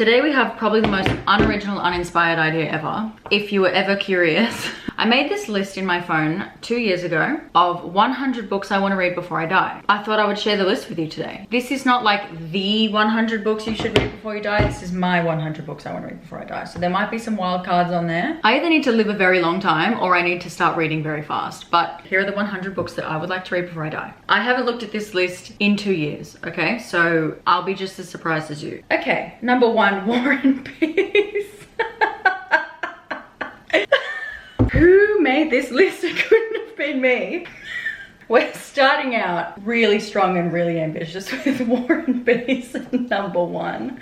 Today we have probably the most unoriginal, uninspired idea ever. If you were ever curious, I made this list in my phone 2 years ago of 100 books I want to read before I die. I thought I would share the list with you today. This is not like the 100 books you should read before you die. This is my 100 books I want to read before I die. So there might be some wild cards on there. I either need to live a very long time or I need to start reading very fast. But here are the 100 books that I would like to read before I die. I haven't looked at this list in 2 years, okay? So I'll be just as surprised as you. Okay, number 1, War and Peace. Who made this list? It couldn't have been me. We're starting out really strong and really ambitious with War and Peace number 1.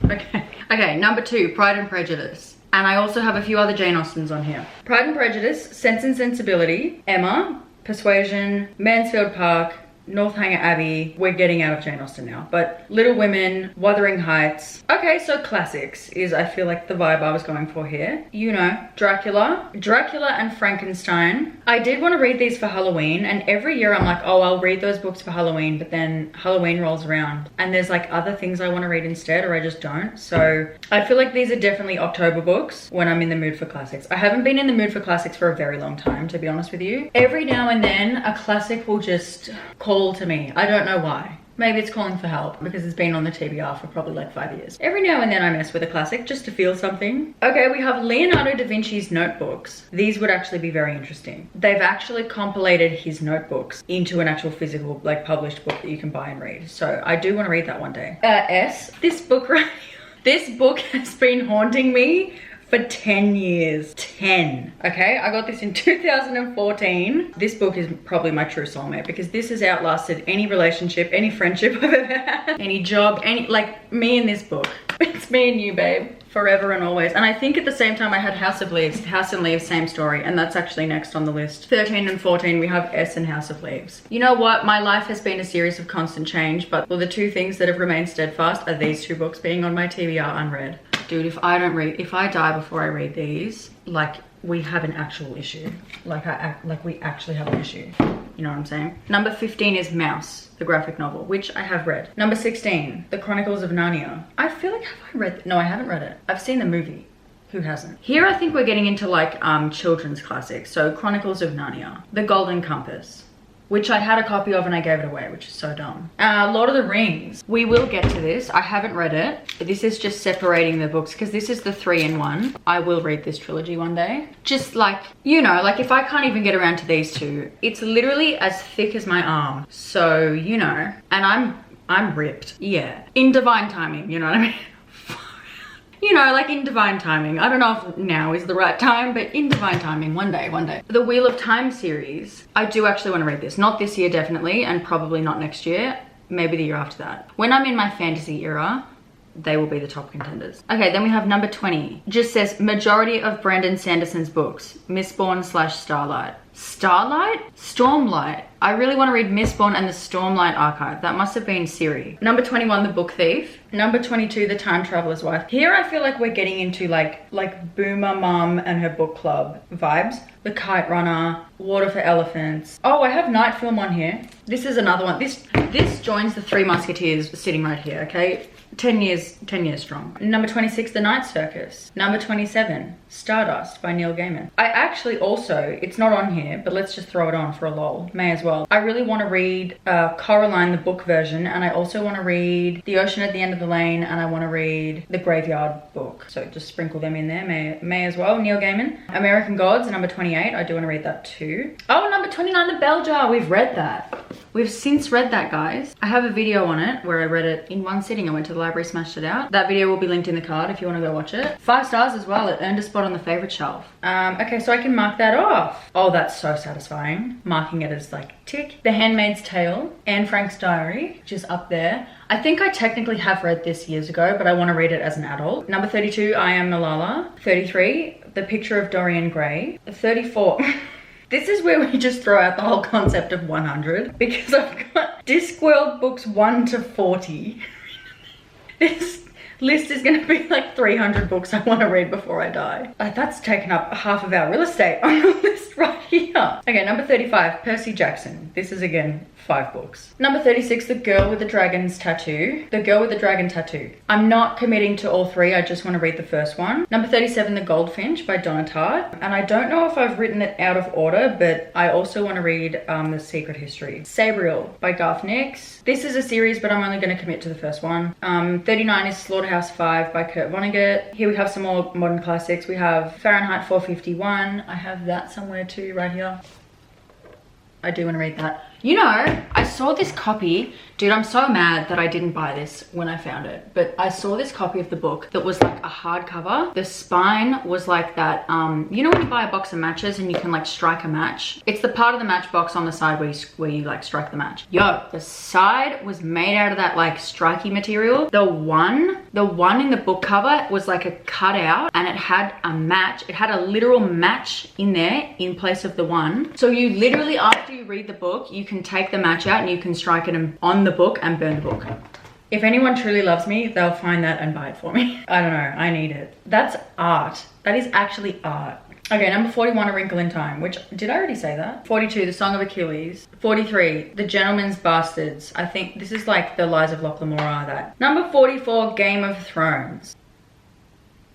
Okay, number 2, Pride and Prejudice. And I also have a few other Jane Austens on here. Pride and Prejudice, Sense and Sensibility, Emma, Persuasion, Mansfield Park, Northanger Abbey. We're getting out of Jane Austen now, but Little Women, Wuthering Heights. Okay, so classics is, I feel like, the vibe I was going for here. You know, Dracula and Frankenstein. I did want to read these for Halloween, and every year I'm like, oh, I'll read those books for Halloween, but then Halloween rolls around and there's like other things I want to read instead, or I just don't. So I feel like these are definitely October books when I'm in the mood for classics. I haven't been in the mood for classics for a very long time, to be honest with you. Every now and then a classic will just call to me. I don't know why. Maybe it's calling for help because it's been on the TBR for probably like 5 years. Every now and then I mess with a classic just to feel something. Okay, we have Leonardo da Vinci's notebooks. These would actually be very interesting. They've actually compilated his notebooks into an actual physical, like, published book that you can buy and read. So I do want to read that one day. This book right here. This book has been haunting me for 10 years. 10. Okay, I got this in 2014. This book is probably my true soulmate because this has outlasted any relationship, any friendship I've ever had, any job, like me in this book. It's me and you, babe, forever and always. And I think at the same time I had House of Leaves. House and Leaves, same story, and that's actually next on the list. 13 and 14, we have S and House of Leaves. You know what? My life has been a series of constant change, but well, the two things that have remained steadfast are these two books being on my TBR unread. Dude, if I die before I read these, like, we have an actual issue. Like we actually have an issue. You know what I'm saying? Number 15 is Mouse, the graphic novel, which I have read. Number 16, The Chronicles of Narnia. I feel like, have I read? No, I haven't read it. I've seen the movie. Who hasn't? Here I think we're getting into like children's classics. So Chronicles of Narnia, The Golden Compass, which I had a copy of and I gave it away, which is so dumb. Lord of the Rings. We will get to this. I haven't read it. This is just separating the books because this is the 3-in-1. I will read this trilogy one day. Just like, you know, like if I can't even get around to these two, it's literally as thick as my arm. So, you know, and I'm ripped. Yeah. In divine timing, you know what I mean? You know, like in divine timing. I don't know if now is the right time, but in divine timing, one day. The Wheel of Time series. I do actually want to read this. Not this year, definitely, and probably not next year. Maybe the year after that. When I'm in my fantasy era, they will be the top contenders. Okay, then we have number 20. Just says, majority of Brandon Sanderson's books. Mistborn/Starlight. Starlight? Stormlight. I really want to read Mistborn and the Stormlight Archive. That must have been Siri. Number 21, The Book Thief. Number 22, The Time Traveler's Wife. Here I feel like we're getting into like boomer mum and her book club vibes. The Kite Runner, Water for Elephants. Oh, I have Night Film on here. This is another one. This joins the Three Musketeers sitting right here, okay? 10 years strong. Number 26, The Night Circus. Number 27, Stardust by Neil Gaiman. I actually also, it's not on here, but let's just throw it on for a lol. May as well. I really want to read Coraline, the book version, and I also want to read The Ocean at the End of the Lane, and I want to read The Graveyard Book. So just sprinkle them in there, may as well. Neil Gaiman. American Gods, number 28. I do want to read that too. Oh, number 29, The Bell Jar. We've read that. We've since read that, guys. I have a video on it where I read it in one sitting. I went to the library, smashed it out. That video will be linked in the card if you want to go watch it. 5 stars as well. It earned a spot on the favorite shelf. Okay, so I can mark that off. Oh, that's so satisfying. Marking it as like tick. The Handmaid's Tale, Anne Frank's Diary, which is up there. I think I technically have read this years ago, but I want to read it as an adult. Number 32, I Am Malala. 33, The Picture of Dorian Gray. 34. This is where we just throw out the whole concept of 100 because I've got Discworld books 1 to 40. list is gonna be like 300 books I want to read before I die. That's taken up half of our real estate on the list right here. Okay, number 35, Percy Jackson. This is again 5 books. Number 36, The Girl with the Dragon's Tattoo. The Girl with the Dragon Tattoo. I'm not committing to all 3, I just want to read the first one. Number 37, The Goldfinch by Donna Tartt. And I don't know if I've written it out of order, but I also want to read The Secret History. Sabriel by Garth Nix. This is a series, but I'm only going to commit to the first one. 39 is Slaughterhouse 5 by Kurt Vonnegut. Here we have some more modern classics. We have Fahrenheit 451. I have that somewhere too, right here. I do want to read that. You know, I saw this copy. Dude, I'm so mad that I didn't buy this when I found it. But I saw this copy of the book that was like a hardcover. The spine was like that, you know when you buy a box of matches and you can like strike a match? It's the part of the matchbox on the side where you like strike the match. Yo, the side was made out of that like strikey material. The one in the book cover was like a cutout and it had a match. It had a literal match in there in place of the one. So you literally, after you read the book, you can take the match out and you can strike it on the book and burn the book. If anyone truly loves me, they'll find that and buy it for me. I don't know, I need it. That's art. That is actually art. Okay, number 41, A Wrinkle in Time, which, did I already say that? 42, The Song of Achilles. 43, The Gentleman's Bastards. I think this is like the Lies of Locke Lamora, that. Number 44, Game of Thrones.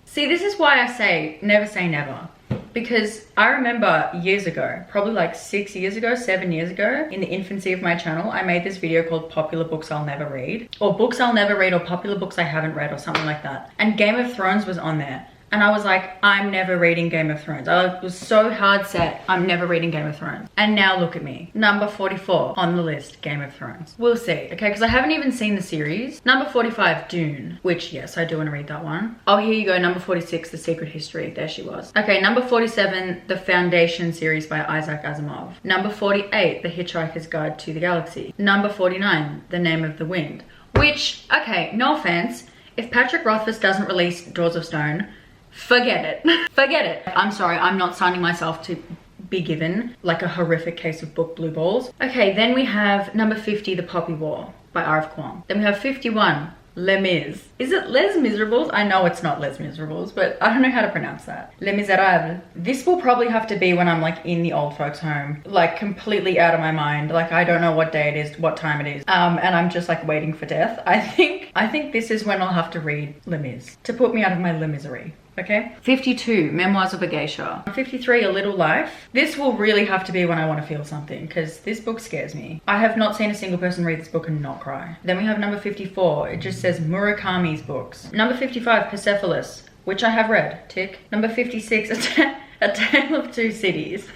See, this is why I say never. Because I remember years ago, probably like 6 years ago, 7 years ago, in the infancy of my channel, I made this video called Popular Books I'll Never Read, or Books I'll Never Read, or Popular Books I Haven't Read, or something like that. And Game of Thrones was on there. And I was like, I'm never reading Game of Thrones. I was so hard set, I'm never reading Game of Thrones. And now look at me. Number 44 on the list, Game of Thrones. We'll see, okay? Because I haven't even seen the series. Number 45, Dune, which, yes, I do want to read that one. Oh, here you go, number 46, The Secret History. There she was. Okay, number 47, The Foundation series by Isaac Asimov. Number 48, The Hitchhiker's Guide to the Galaxy. Number 49, The Name of the Wind. Which, okay, no offense, if Patrick Rothfuss doesn't release Doors of Stone, forget it. Forget it. I'm sorry, I'm not signing myself to be given like a horrific case of book blue balls. Okay, then we have number 50, The Poppy War by R.F. Kuang. Then we have 51, Les Mis. Is it Les Miserables? I know it's not Les Miserables, but I don't know how to pronounce that. Les Miserables. This will probably have to be when I'm like in the old folks home, like completely out of my mind. Like I don't know what day it is, what time it is. And I'm just like waiting for death. I think this is when I'll have to read Les Mis to put me out of my Les Misery. Okay. 52, Memoirs of a Geisha. 53, A Little Life. This will really have to be when I want to feel something, because this book scares me. I have not seen a single person read this book and not cry. Then we have number 54. It just says Murakami's books. Number 55, Persepolis, which I have read. Tick. Number 56, A Tale of Two Cities.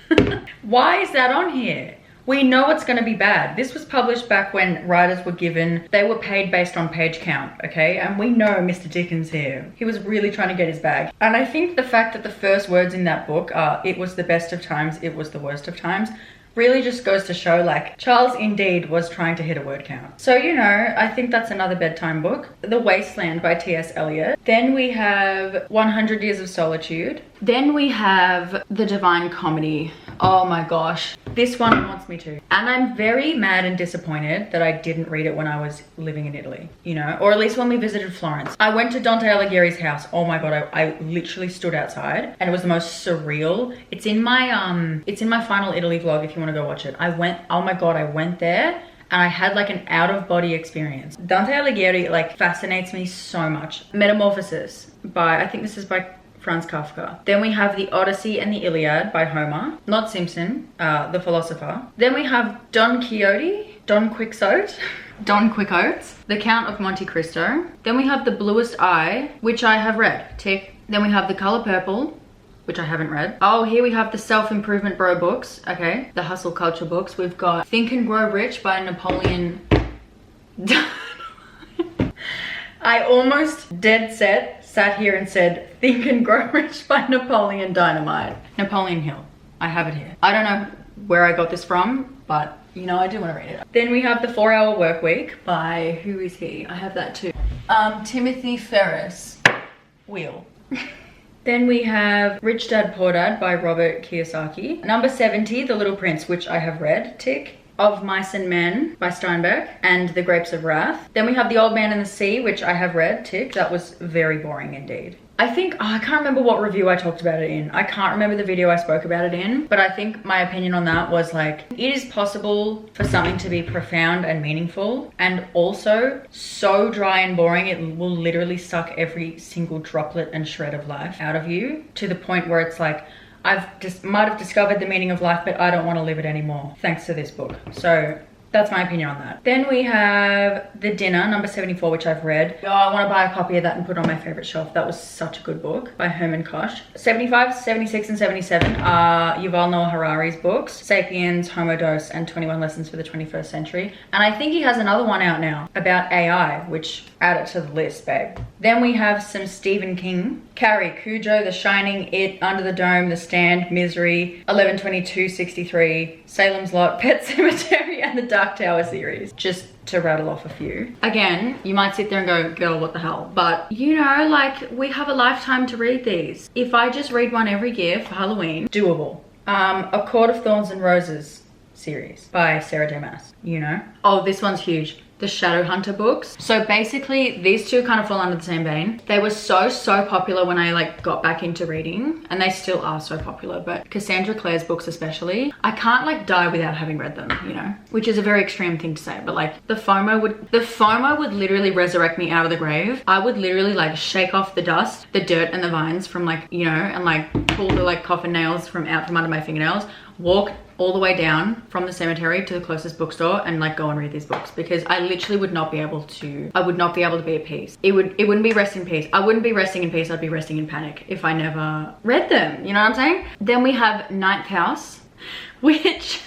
Why is that on here? We know it's going to be bad. This was published back when writers were given, they were paid based on page count, okay? And we know Mr. Dickens here. He was really trying to get his bag. And I think the fact that the first words in that book are, it was the best of times, it was the worst of times, really just goes to show like Charles indeed was trying to hit a word count. So, you know, I think that's another bedtime book. The Wasteland by T.S. Eliot. Then we have 100 Years of Solitude. Then we have The Divine Comedy. Oh my gosh, this one wants me to. And I'm very mad and disappointed that I didn't read it when I was living in Italy, you know, or at least when we visited Florence. I went to Dante Alighieri's house. Oh my God, I literally stood outside and it was the most surreal. It's in my final Italy vlog if you want to go watch it. Oh my God, I went there and I had like an out-of-body experience. Dante Alighieri like fascinates me so much. Metamorphosis by, I think this is by Franz Kafka. Then we have The Odyssey and the Iliad by Homer, not Simpson, the philosopher. Then we have Don Quixote, Don Quixote, The Count of Monte Cristo. Then we have The Bluest Eye, which I have read, tick. Then we have The Color Purple, which I haven't read. Oh, here we have the Self-Improvement Bro books, okay. The Hustle Culture books. We've got Think and Grow Rich by Napoleon. I almost dead set sat here and said Think and Grow Rich by Napoleon Dynamite. Napoleon Hill. I have it here. I don't know where I got this from, but you know, I do want to read it. Then we have The 4-Hour Workweek by, who is he? I have that too. Timothy Ferris. Wheel. Then we have Rich Dad Poor Dad by Robert Kiyosaki. Number 70, The Little Prince, which I have read, tick. Of Mice and Men by Steinbeck and The Grapes of Wrath. Then we have The Old Man and the Sea, which I have read, tick. That was very boring indeed. I think, I can't remember what review I talked about it in. I can't remember the video I spoke about it in, but I think my opinion on that was like, it is possible for something to be profound and meaningful and also so dry and boring it will literally suck every single droplet and shred of life out of you, to the point where it's like, might have discovered the meaning of life, but I don't want to live it anymore thanks to this book. So that's my opinion on that. Then we have The Dinner, number 74, which I've read. Oh, I want to buy a copy of that and put it on my favorite shelf. That was such a good book by Herman Koch. 75, 76, and 77 are Yuval Noah Harari's books, Sapiens, Homo Dos, and 21 Lessons for the 21st Century. And I think he has another one out now about AI, which add it to the list, babe. Then we have some Stephen King. Carrie, Cujo, The Shining, It, Under the Dome, The Stand, Misery, 11/22/63, Salem's Lot, Pet Sematary, and the Dark Tower series. Just to rattle off a few. Again, you might sit there and go, girl, what the hell? But you know, like, we have a lifetime to read these. If I just read one every year for Halloween, doable. A Court of Thorns and Roses series by Sarah J. Maas, you know. Oh, this one's huge. The Shadowhunter books. So basically these two kind of fall under the same vein. They were so popular when I like got back into reading, and they still are so popular, but Cassandra Clare's books especially, I can't like die without having read them, you know, which is a very extreme thing to say, but like the FOMO would literally resurrect me out of the grave. I would literally like shake off the dust, the dirt and the vines from like, you know, and like pull the like coffin nails from under my fingernails, walk all the way down from the cemetery to the closest bookstore and like go and read these books, because I literally would not be able to, be at peace. It wouldn't be rest in peace. I wouldn't be resting in peace, I'd be resting in panic if I never read them, you know what I'm saying? Then we have Ninth House, which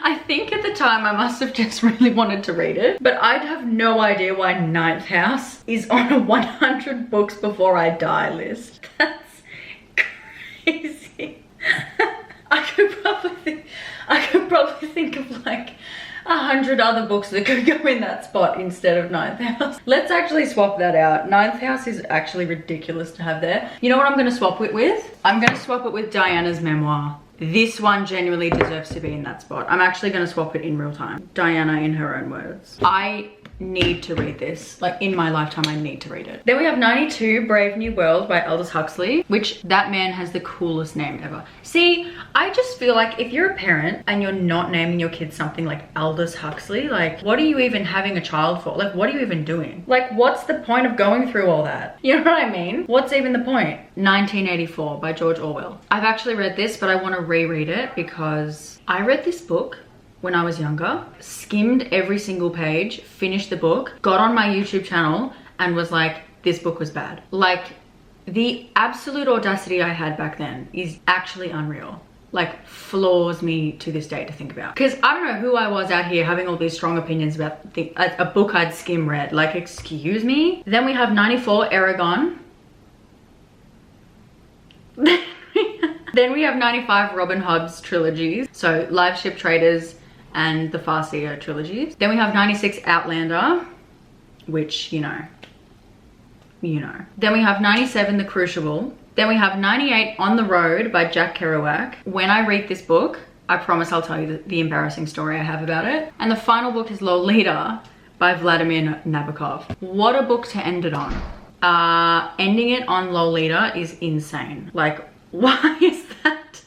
I think at the time I must have just really wanted to read it, but I'd have no idea why Ninth House is on a 100 books before I die list. That's crazy. I could probably think of like 100 other books that could go in that spot instead of Ninth House. Let's actually swap that out. Ninth House is actually ridiculous to have there. You know what I'm gonna swap it with? I'm gonna swap it with Diana's memoir. This one genuinely deserves to be in that spot. I'm actually gonna swap it in real time. Diana in her own words. I need to read this. Like in my lifetime, I need to read it. Then we have 92, Brave New World by Aldous Huxley, which that man has the coolest name ever. See, I just feel like if you're a parent and you're not naming your kid something like Aldous Huxley, like what are you even having a child for? Like what are you even doing? Like what's the point of going through all that? You know what I mean? What's even the point? 1984 by George Orwell. I've actually read this, but I want to reread it because I read this book when I was younger, skimmed every single page, finished the book, got on my YouTube channel and was like, this book was bad. Like the absolute audacity I had back then is actually unreal. Like floors me to this day to think about. Because I don't know who I was out here having all these strong opinions about a book I'd skim read. Like, excuse me? Then we have 94, Aragon. Then we have 95, Robin Hood's trilogies. So Live Ship Traders and the Farseer trilogies. Then we have 96, Outlander, which, you know. Then we have 97, The Crucible. Then we have 98, On the Road by Jack Kerouac. When I read this book, I promise I'll tell you the embarrassing story I have about it. And the final book is Lolita by Vladimir Nabokov. What a book to end it on. Ending it on Lolita is insane. Like, why is that?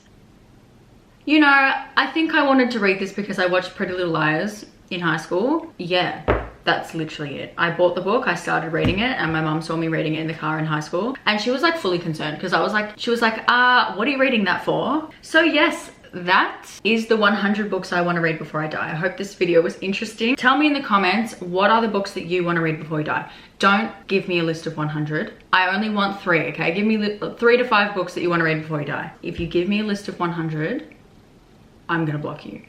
You know, I think I wanted to read this because I watched Pretty Little Liars in high school. Yeah, that's literally it. I bought the book, I started reading it, and my mom saw me reading it in the car in high school. And she was like fully concerned because she was like, what are you reading that for? So yes, that is the 100 books I want to read before I die. I hope this video was interesting. Tell me in the comments, what are the books that you want to read before you die? Don't give me a list of 100. I only want 3, okay? Give me 3 to 5 books that you want to read before you die. If you give me a list of 100, I'm gonna block you.